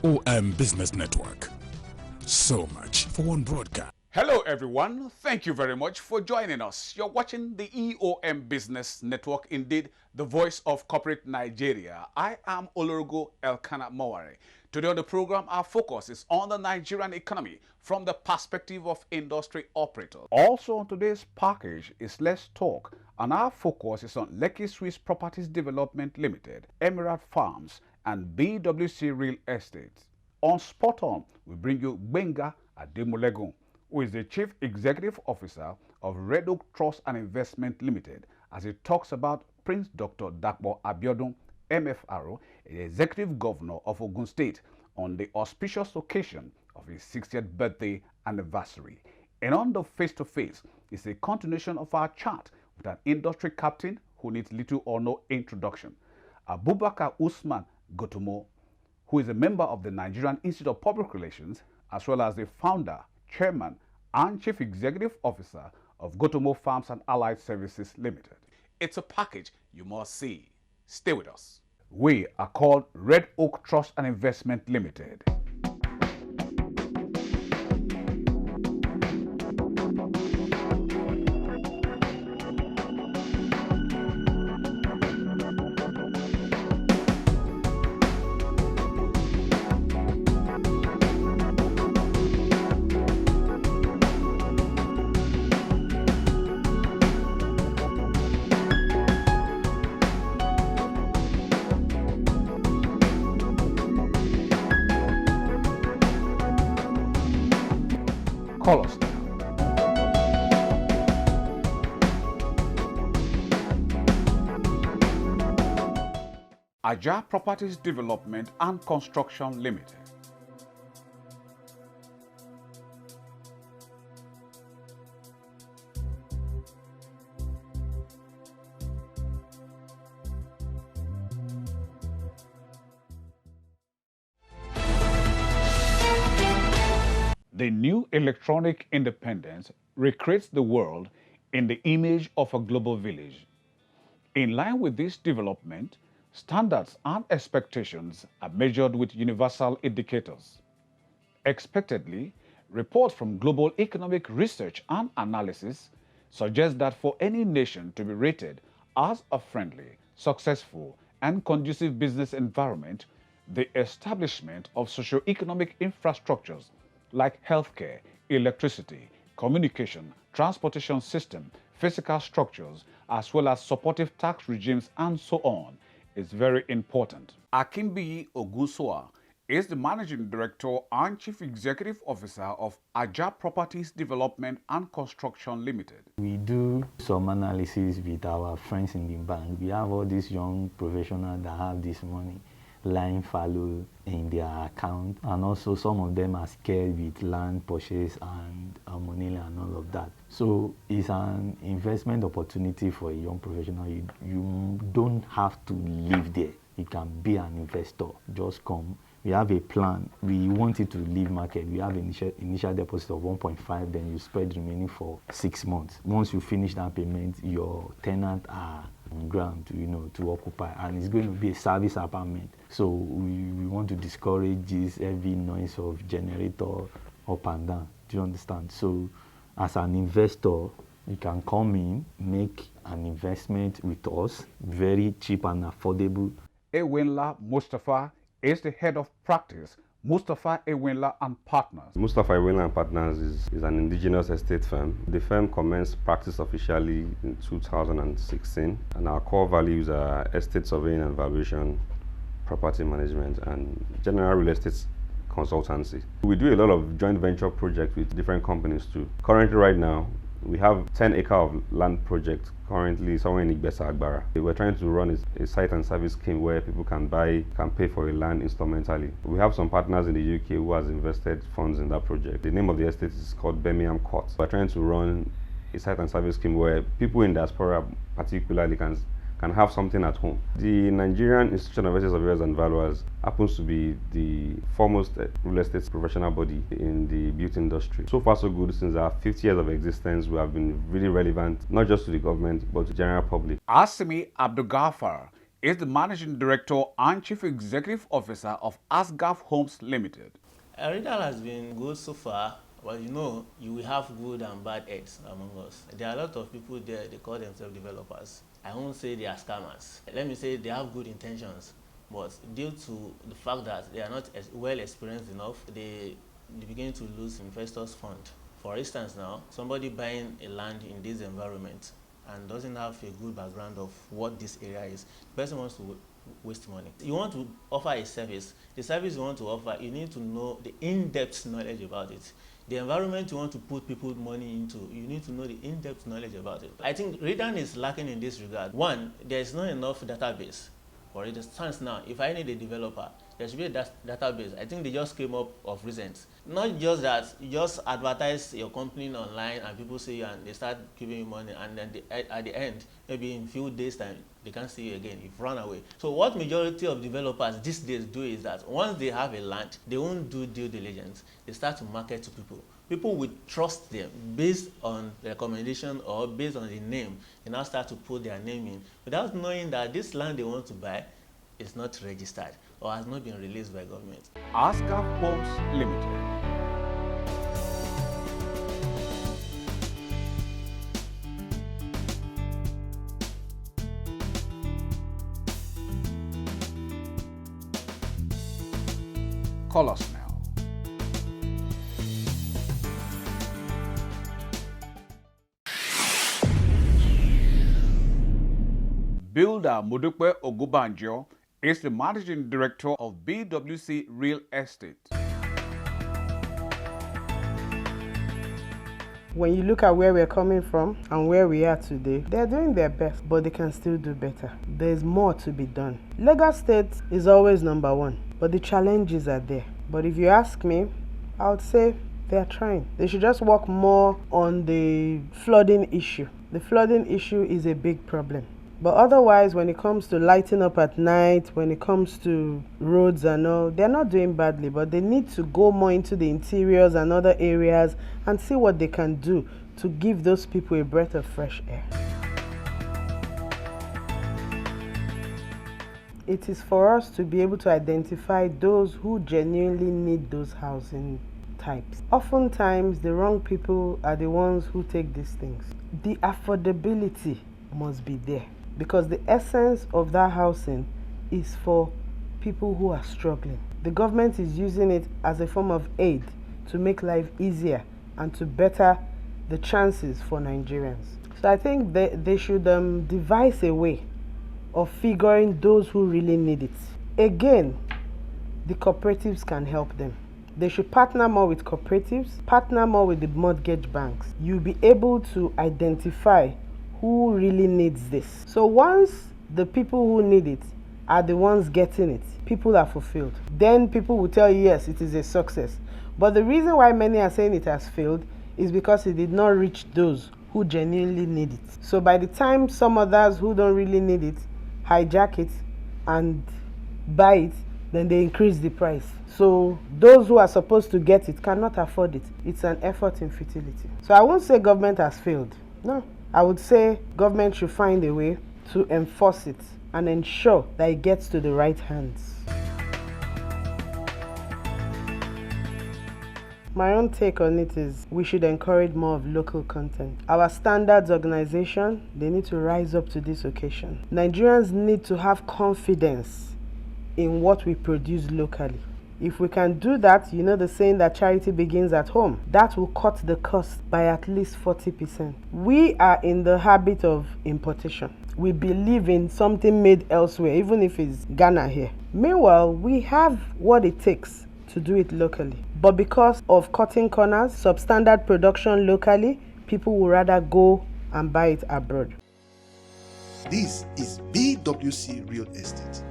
Eom Business Network. So much for one broadcast. Hello everyone, thank you very much for joining us. You're watching the Eom Business Network, indeed the voice of corporate Nigeria. I am Olorogo Elkanah Moware. Today on the program, our focus is on the Nigerian economy from the perspective of industry operators. Also on today's package is Let's Talk, and our focus is on Lekki Swiss Properties Development Limited, Emerald Farms, and BWC Real Estate. On Spot On, we bring you Gbenga Ademolegun, who is the Chief Executive Officer of REDOAK Trust and Investment Limited, as he talks about Prince Dr. Dakpo Abiodun, MFRO, the Executive Governor of Ogun State, on the auspicious occasion of his 60th birthday anniversary. And on the face-to-face is a continuation of our chat with an industry captain who needs little or no introduction, Abubakar Usman GOTOMO, who is a member of the Nigerian Institute of Public Relations, as well as the founder, chairman, and chief executive officer of GOTOMO Farms and Allied Services Limited. It's a package you must see. Stay with us. We are called REDOAK Trust and Investment Limited. Call us now. AJAH Properties Development and Construction Limited. The new electronic independence recreates the world in the image of a global village. In line with this development, standards and expectations are measured with universal indicators. Expectedly, reports from Global Economic Research and Analysis suggest that for any nation to be rated as a friendly, successful, and conducive business environment, the establishment of socio-economic infrastructures like healthcare, electricity, communication, transportation system, physical structures, as well as supportive tax regimes and so on, is very important. Akimbiyi Ogunsoa is the Managing Director and Chief Executive Officer of AJAH Properties Development and Construction Limited. We do some analysis with our friends in the bank. We have all these young professionals that have this money lying fallow in their account, and also some of them are scared with land purchase and money and all of that. So it's an investment opportunity for a young professional. You don't have to live there. You can be an investor. Just come. We have a plan. We want it to leave market. We have initial deposit of 1.5, then you spread the remaining for 6 months. Once you finish that payment, your tenant are on ground to occupy, and it's going to be a service apartment. So we want to discourage this heavy noise of generator up and down. Do you understand? So as an investor, you can come in, make an investment with us, very cheap and affordable. EWENLA MUSTAPHA is the head of practice, MUSTAPHA EWENLA and Partners. MUSTAPHA EWENLA and Partners is an indigenous estate firm. The firm commenced practice officially in 2016, and our core values are estate surveying and valuation, property management, and general real estate consultancy. We do a lot of joint venture projects with different companies too. Currently, right now, we have 10 acre of land project currently somewhere in Igbesa Agbara. We're trying to run a site and service scheme where people can pay for a land instrumentally. We have some partners in the UK who has invested funds in that project. The name of the estate is called Birmingham Court. We're trying to run a site and service scheme where people in diaspora particularly can have something at home. The Nigerian Institution of Estate Surveyors and Valuers happens to be the foremost real estate professional body in the beauty industry. So far so good. Since our 50 years of existence, we have been really relevant, not just to the government, but to the general public. Asimi Abdulgafar is the Managing Director and Chief Executive Officer of ASGAF Homes Limited. REDOAK has been good so far, but you know, you will have good and bad eggs among us. There are a lot of people there, they call themselves developers. I won't say they are scammers. Let me say they have good intentions, but due to the fact that they are not well experienced enough, they begin to lose investors' fund. For instance now, somebody buying a land in this environment and doesn't have a good background of what this area is, the person wants to waste money. You want to offer a service. The service you want to offer, you need to know the in-depth knowledge about it. The environment you want to put people's money into, you need to know the in-depth knowledge about it. I think REDOAK is lacking in this regard. One, there is not enough database. For instance now, if I need a developer, there should be a database. I think they just came up of recent. Not just that, you just advertise your company online and people see you and they start giving you money, and then at the end, maybe in a few days time, they can't see you again. You've run away. So what majority of developers these days do is that once they have a land, they won't do due diligence. They start to market to people. People will trust them based on the recommendation or based on the name. They now start to put their name in without knowing that this land they want to buy is not registered or has not been released by government. ASGAF Homes Limited. Call us now. Builder Modupe Ogubanjo is the Managing Director of BWC Real Estate. When you look at where we're coming from and where we are today, they're doing their best, but they can still do better. There's more to be done. Lagos State is always number one, but the challenges are there. But if you ask me, I would say they're trying. They should just work more on the flooding issue. The flooding issue is a big problem. But otherwise, when it comes to lighting up at night, when it comes to roads and all, they're not doing badly, but they need to go more into the interiors and other areas and see what they can do to give those people a breath of fresh air. It is for us to be able to identify those who genuinely need those housing types. Oftentimes, the wrong people are the ones who take these things. The affordability must be there, because the essence of that housing is for people who are struggling. The government is using it as a form of aid to make life easier and to better the chances for Nigerians. So I think they should devise a way of figuring those who really need it. Again, the cooperatives can help them. They should partner more with cooperatives, partner more with the mortgage banks. You'll be able to identify who really needs this. So once the people who need it are the ones getting it, people are fulfilled. Then people will tell you, yes, it is a success. But the reason why many are saying it has failed is because it did not reach those who genuinely need it. So by the time some others who don't really need it hijack it and buy it, then they increase the price. So those who are supposed to get it cannot afford it. It's an effort in futility. So I won't say government has failed. No. I would say government should find a way to enforce it and ensure that it gets to the right hands. My own take on it is we should encourage more of local content. Our standards organization, they need to rise up to this occasion. Nigerians need to have confidence in what we produce locally. If we can do that, you know the saying that charity begins at home. That will cut the cost by at least 40%. We are in the habit of importation. We believe in something made elsewhere, even if it's Ghana here. Meanwhile, we have what it takes to do it locally. But because of cutting corners, substandard production locally, people will rather go and buy it abroad. This is BWC Real Estate.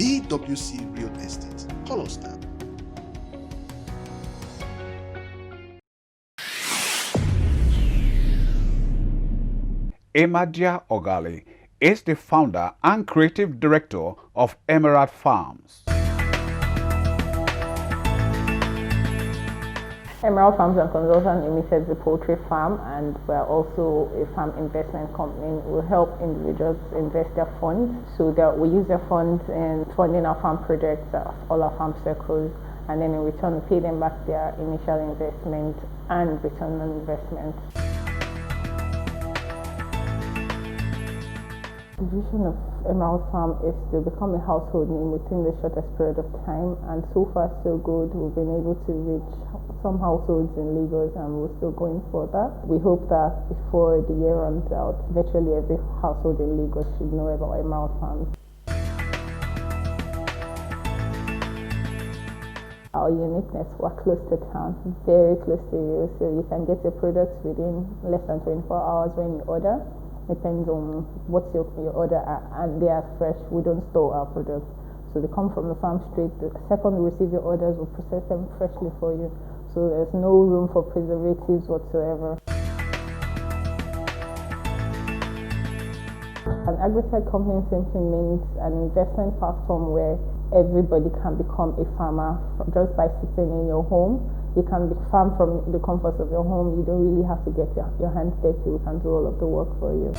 BWC Real Estate. Call us now. AJAH Ogali is the founder and creative director of Emerald Farms. Emerald Farms and Consultant Limited is a poultry farm, and we're also a farm investment company. We help individuals invest their funds, so that we use their funds in funding our farm projects, all our farm circles, and then in return we pay them back their initial investment and return on investment. The vision of Emerald Farm is to become a household name within the shortest period of time, and so far so good. We've been able to reach some households in Lagos, and we're still going further. We hope that before the year runs out, virtually every household in Lagos should know about Emerald Farms. Our uniqueness, we're close to town, very close to you, so you can get your products within less than 24 hours when you order. Depends on what your order are, and they are fresh. We don't store our products, so they come from the farm straight. The second we receive your orders, we'll process them freshly for you, so there's no room for preservatives whatsoever. An agri-tech company simply means an investment platform where everybody can become a farmer just by sitting in your home. You can farm from the comfort of your home. You don't really have to get your hands dirty. We can do all of the work for you.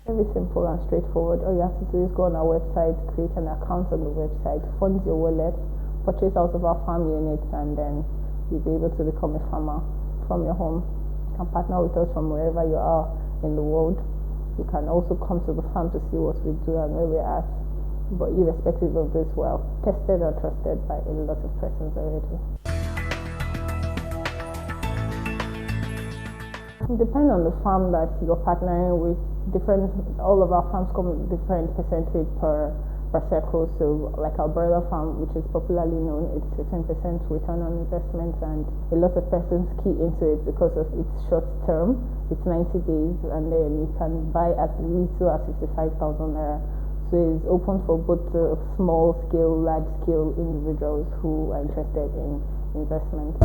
Very simple and straightforward. All you have to do is go on our website, create an account on the website, fund your wallet, purchase out of our farm units, and then you'll be able to become a farmer from your home. You can partner with us from wherever you are in the world. You can also come to the farm to see what we do and where we're at. But irrespective of this, we're tested and trusted by a lot of persons already. It depends on the farm that you're partnering with. All of our farms come with different percentage per circle. So like our broiler farm, which is popularly known, it's 15% return on investment, and a lot of persons key into it because of its short term. It's 90 days, and then you can buy as little as 55,000 naira. So it's open for both small scale, large scale individuals who are interested in investment.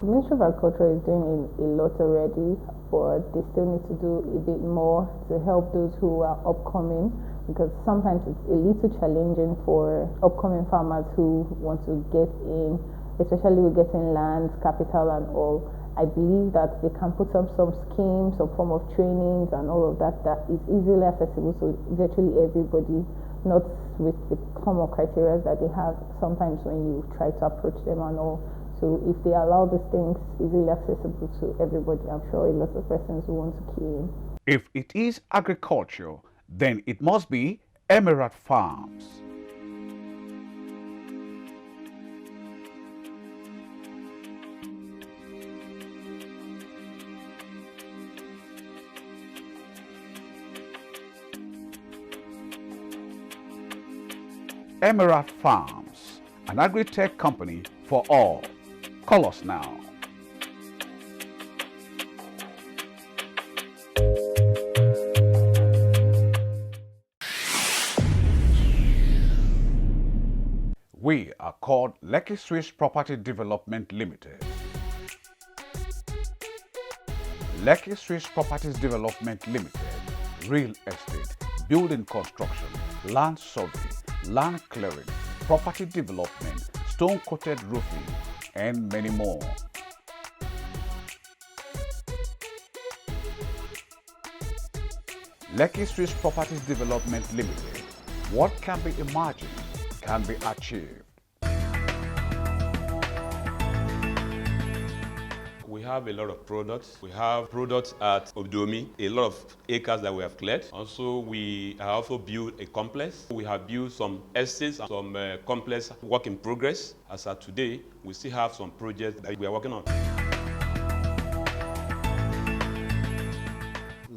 The Ministry of Agriculture is doing a lot already, but they still need to do a bit more to help those who are upcoming, because sometimes it's a little challenging for upcoming farmers who want to get in, especially with getting land, capital and all. I believe that they can put up some schemes, some form of trainings and all of that is easily accessible to virtually everybody, not with the form of criteria that they have sometimes when you try to approach them and all. So if they allow these things easily accessible to everybody, I'm sure a lot of persons will want to key in. If it is agriculture, then it must be Emerald Farms. Emerald Farms, an agri-tech company for all. Call us now. We are called LEKKI Swiss Property Development Limited. LEKKI Swiss Properties Development Limited, real estate, building construction, land survey, land clearing, property development, stone-coated roofing, and many more. LEKKI Swiss Properties Development Limited. What can be imagined can be achieved. We have a lot of products. We have products at Odomi, a lot of acres that we have cleared. Also, we have also built a complex. We have built some estates and some complex work in progress. As of today, we still have some projects that we are working on.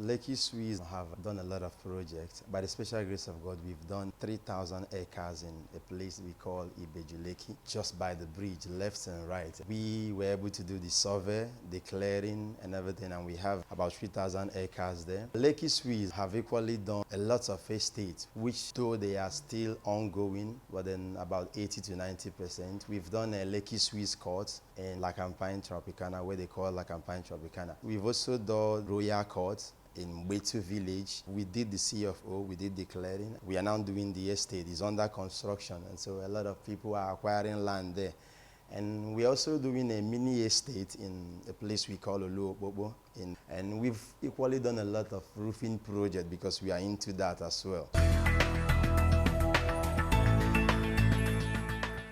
Lekki Swiss have done a lot of projects. By the special grace of God, we've done 3,000 acres in a place we call Lekki, just by the bridge, left and right. We were able to do the survey, the clearing and everything, and we have about 3,000 acres there. Lekki Swiss have equally done a lot of estates, which though they are still ongoing, but then about 80 to 90%. We've done a Lekki Swiss court in La Campagne Tropicana, where they call La Campagne Tropicana. We've also done Royal Court in Wetu village. We did the CFO, we did the clearing. We are now doing the estate. It's under construction, and so a lot of people are acquiring land there. And we're also doing a mini estate in a place we call Oluopopo. And we've equally done a lot of roofing projects because we are into that as well.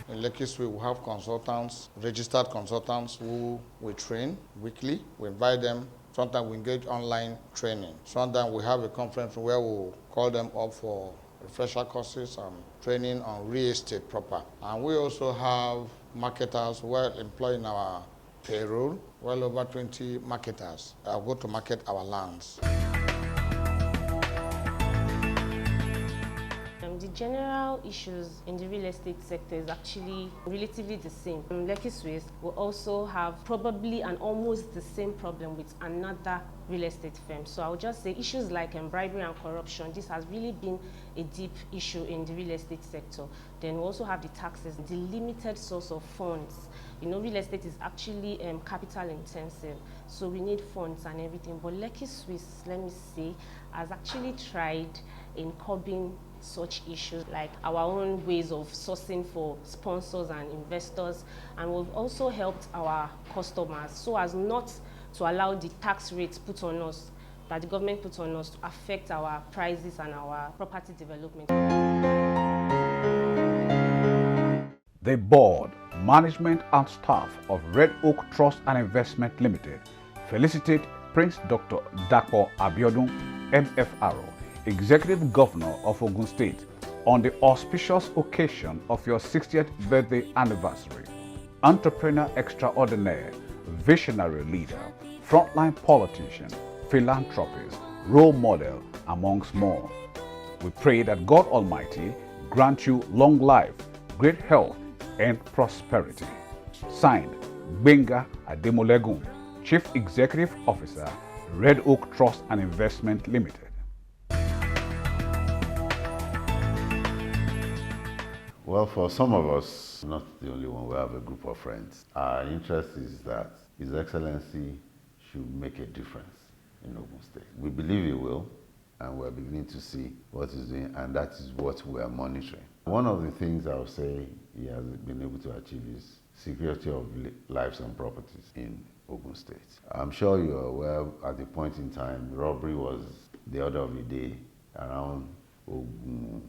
In Lekki Swiss, we have consultants, registered consultants who we train weekly. We invite them. Sometimes we engage online training. Sometimes we have a conference where we call them up for refresher courses and training on real estate proper. And we also have marketers well employed in our payroll, well over 20 marketers go to market our lands. The general issues in the real estate sector is actually relatively the same. Lekki Swiss will also have probably an almost the same problem with another real estate firm. So I would just say issues like bribery and corruption, this has really been a deep issue in the real estate sector. Then we also have the taxes, the limited source of funds. You know, real estate is actually capital intensive, so we need funds and everything. But Lekki Swiss, let me say, has actually tried in curbing such issues, like our own ways of sourcing for sponsors and investors, and we've also helped our customers so as not to allow the tax rates put on us, that the government puts on us, to affect our prices and our property development. The board, management and staff of Red Oak Trust and Investment Limited felicitate Prince Dr. Dapo Abiodun, MFRO, Executive Governor of Ogun State, on the auspicious occasion of your 60th birthday anniversary. Entrepreneur extraordinaire, visionary leader, frontline politician, philanthropist, role model, amongst more. We pray that God Almighty grant you long life, great health, and prosperity. Signed, Benga Ademolegun, Chief Executive Officer, Red Oak Trust and Investment Limited. Well, for some of us, not the only one, we have a group of friends. Our interest is that His Excellency should make a difference in Ogun State. We believe he will, and we're beginning to see what he's doing, and that is what we are monitoring. One of the things I would say he has been able to achieve is security of lives and properties in Ogun State. I'm sure you're aware at the point in time, robbery was the order of the day around Ogun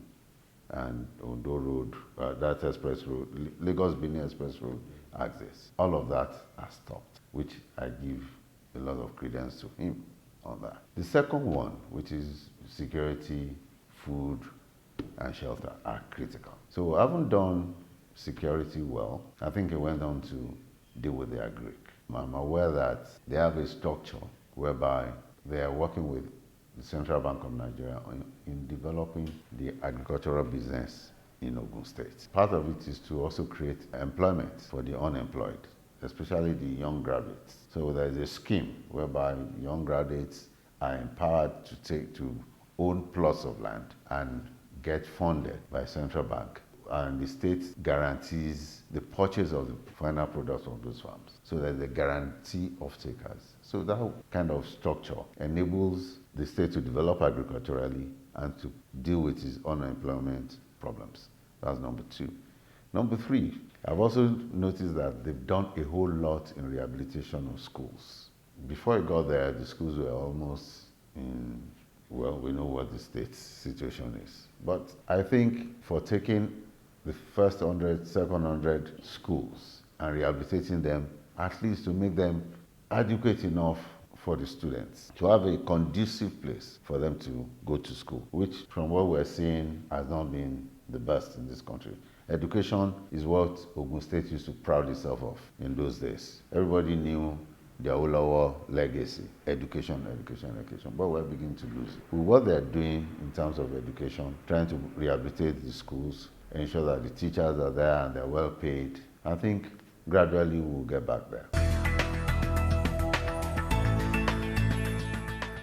and Ondo Road, that express road, Lagos-Benin Express Road access. All of that has stopped, which I give a lot of credence to him on that. The second one, which is security, food, and shelter, are critical. So I haven't done security well. I think it went on to deal with the agric. I'm aware that they have a structure whereby they are working with the Central Bank of Nigeria in developing the agricultural business in Ogun State. Part of it is to also create employment for the unemployed, especially the young graduates. So there is a scheme whereby young graduates are empowered to own plots of land and get funded by Central Bank. And the state guarantees the purchase of the final products of those farms. So there's a guarantee of takers. So that kind of structure enables the state to develop agriculturally and to deal with its unemployment problems. That's number two. Number three, I've also noticed that they've done a whole lot in rehabilitation of schools. Before I got there, the schools were almost in, well, we know what the state's situation is. But I think for taking the first 100, second 100 schools and rehabilitating them, at least to make them adequate enough for the students, to have a conducive place for them to go to school, which from what we're seeing has not been the best in this country. Education is what Ogun State used to pride itself of in those days. Everybody knew the Awolowo legacy, education, but we're beginning to lose it. With what they're doing in terms of education, trying to rehabilitate the schools, ensure that the teachers are there and they're well paid, I think gradually we'll get back there.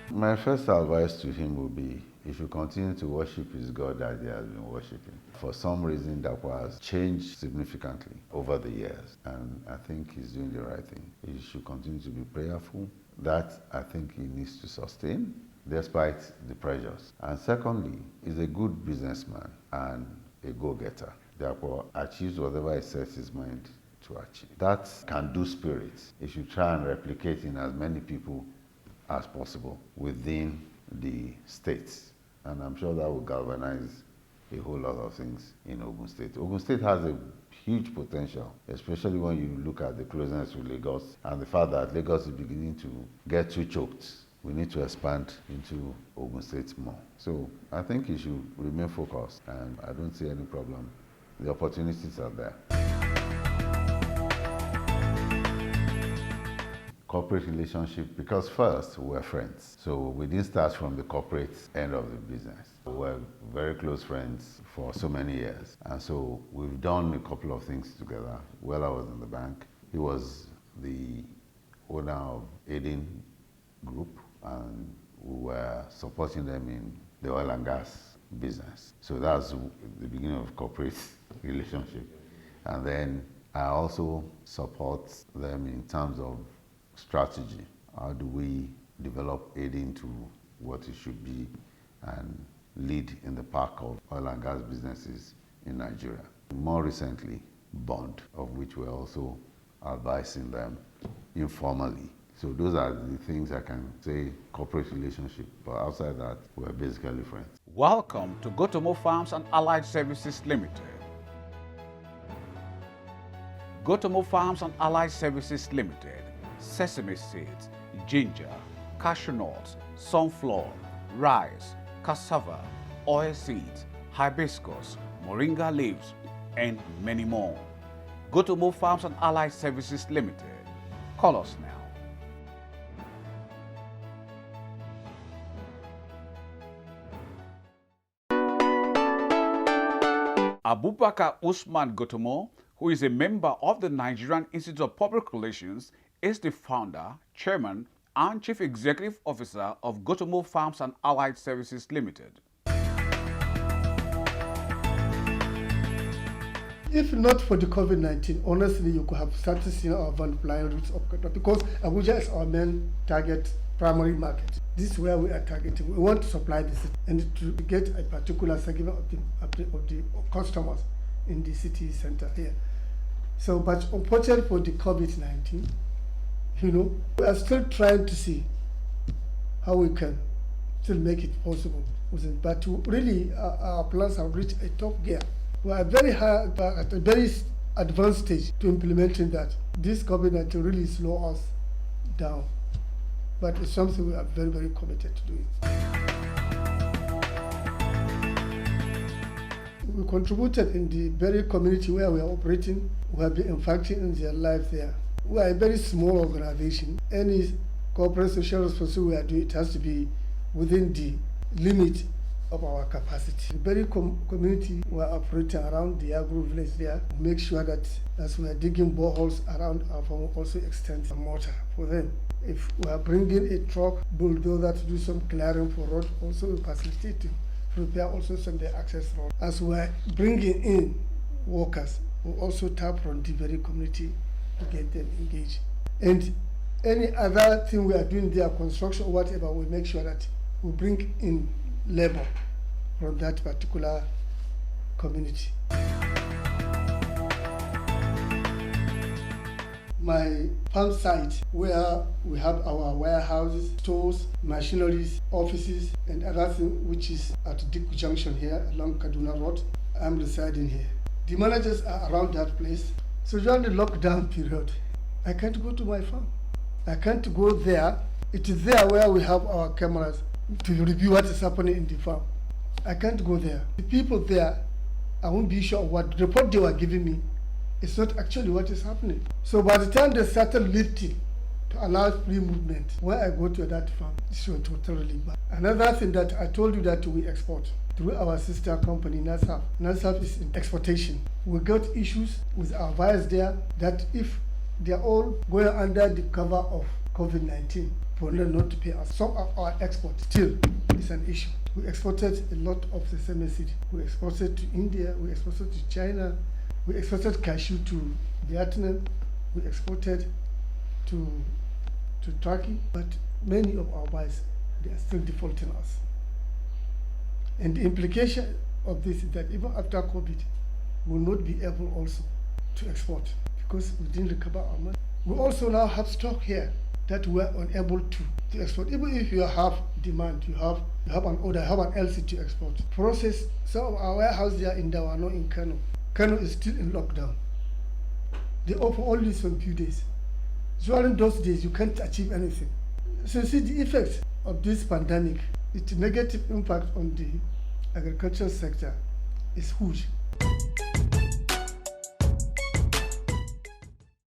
My first advice to him would be, he should continue to worship his God that he has been worshiping. For some reason, that was changed significantly over the years, and I think he's doing the right thing. He should continue to be prayerful. That, I think, he needs to sustain despite the pressures. And secondly, he's a good businessman and a go-getter. Therefore, achieves whatever he sets his mind to achieve. That can-do spirit, he should try and replicate in as many people as possible within the states. And I'm sure that will galvanize a whole lot of things in Ogun State. Ogun State has a huge potential, especially when you look at the closeness with Lagos and the fact that Lagos is beginning to get too choked. We need to expand into Ogun State more. So I think you should remain focused, and I don't see any problem. The opportunities are there. Corporate relationship, because first we're friends. So we didn't start from the corporate end of the business. We're very close friends for so many years. And so we've done a couple of things together. While I was in the bank, he was the owner of Eden Group, and we were supporting them in the oil and gas business. So that's the beginning of corporate relationship. And then I also support them in terms of strategy. How do we develop aid into what it should be and lead in the pack of oil and gas businesses in Nigeria? More recently, bond, of which we're also advising them informally. So those are the things I can say, corporate relationship, but outside that, we're basically friends. Welcome to GOTOMO Farms and Allied Services Limited. GOTOMO Farms and Allied Services Limited, sesame seeds, ginger, cashew nuts, sunflower, rice, cassava, oil seeds, hibiscus, moringa leaves, and many more. GOTOMO Farms and Allied Services Limited. Call us now. Abubakar Usman GOTOMO, who is a member of the Nigerian Institute of Public Relations, is the founder, chairman, and chief executive officer of GOTOMO Farms and Allied Services Limited. If not for the COVID-19, honestly, you could have started seeing our flying routes of Qatar, because Abuja is our main target primary market. This is where we are targeting. We want to supply the city and to get a particular segment of the customers in the city center here. So, but unfortunately for the COVID-19, we are still trying to see how we can still make it possible. But really, our plans have reached a top gear. We are very high, at a very advanced stage to implementing that. This COVID-19 really slow us down, but it's something we are very, very committed to doing. We contributed in the very community where we are operating. We have been impacting in their lives there. We are a very small organization. Any corporate social responsibility we are doing, it has to be within the limit of our capacity. The very community we are operating around the agro village there, make sure that as we are digging boreholes around our farm, also extend the mortar for them. If we are bringing a truck, bulldozer to do some clearing for road, also we facilitate to prepare also some of the access road. As we are bringing in workers, we also tap from the very community to get them engaged. And any other thing we are doing there, construction or whatever, we make sure that we bring in labor from that particular community. My farm site, where we have our warehouses, stores, machineries, offices, and other things, which is at Dikku Junction here along Kaduna Road. I'm residing here. The managers are around that place. So during the lockdown period, I can't go to my farm. I can't go there. It is there where we have our cameras to review what is happening in the farm. I can't go there. The people there, I won't be sure what report they were giving me. It's not actually what is happening. So by the time they started lifting to allow free movement. When I go to that farm, it's totally bad. Another thing that I told you that we export through our sister company, NASAF. NASAF is in exportation. We got issues with our buyers there that if they're all going under the cover of COVID-19, for them not to pay us. Some of our export still is an issue. We exported a lot of the sesame seed. We exported to India, we exported to China, we exported cashew to Vietnam, we exported to Turkey, but many of our buyers, they are still defaulting us. And the implication of this is that even after COVID, we will not be able also to export because we didn't recover our money. We also now have stock here that we are unable to export. Even if you have demand, you have an order, you have an LC to export. Process, some of our warehouse there in Dawano in Kano. Kano is still in lockdown. They open only some few days. During those days, you can't achieve anything. So see the effect of this pandemic, its negative impact on the agricultural sector is huge.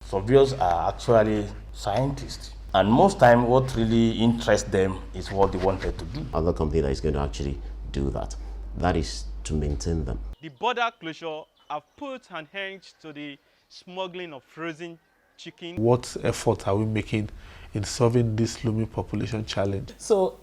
Surveyors are actually scientists, and most time what really interests them is what they wanted to do. Other company that is going to actually do that. That is to maintain them. The border closure have put an end to the smuggling of frozen chicken. What effort are we making in solving this looming population challenge? So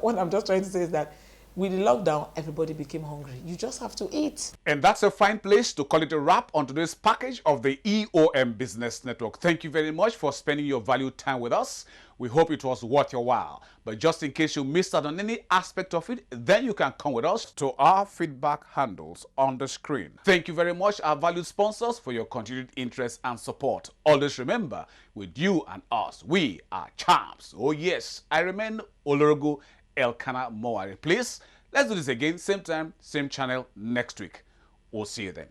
what I'm just trying to say is that with the lockdown, everybody became hungry. You just have to eat. And that's a fine place to call it a wrap on today's package of the EOM Business Network. Thank you very much for spending your valued time with us. We hope it was worth your while. But just in case you missed out on any aspect of it, then you can come with us to our feedback handles on the screen. Thank you very much, our valued sponsors, for your continued interest and support. Always remember, with you and us, we are champs. Oh yes, I remain Olorogo Elkanah Mowari. Please, let's do this again, same time, same channel next week. We'll see you then.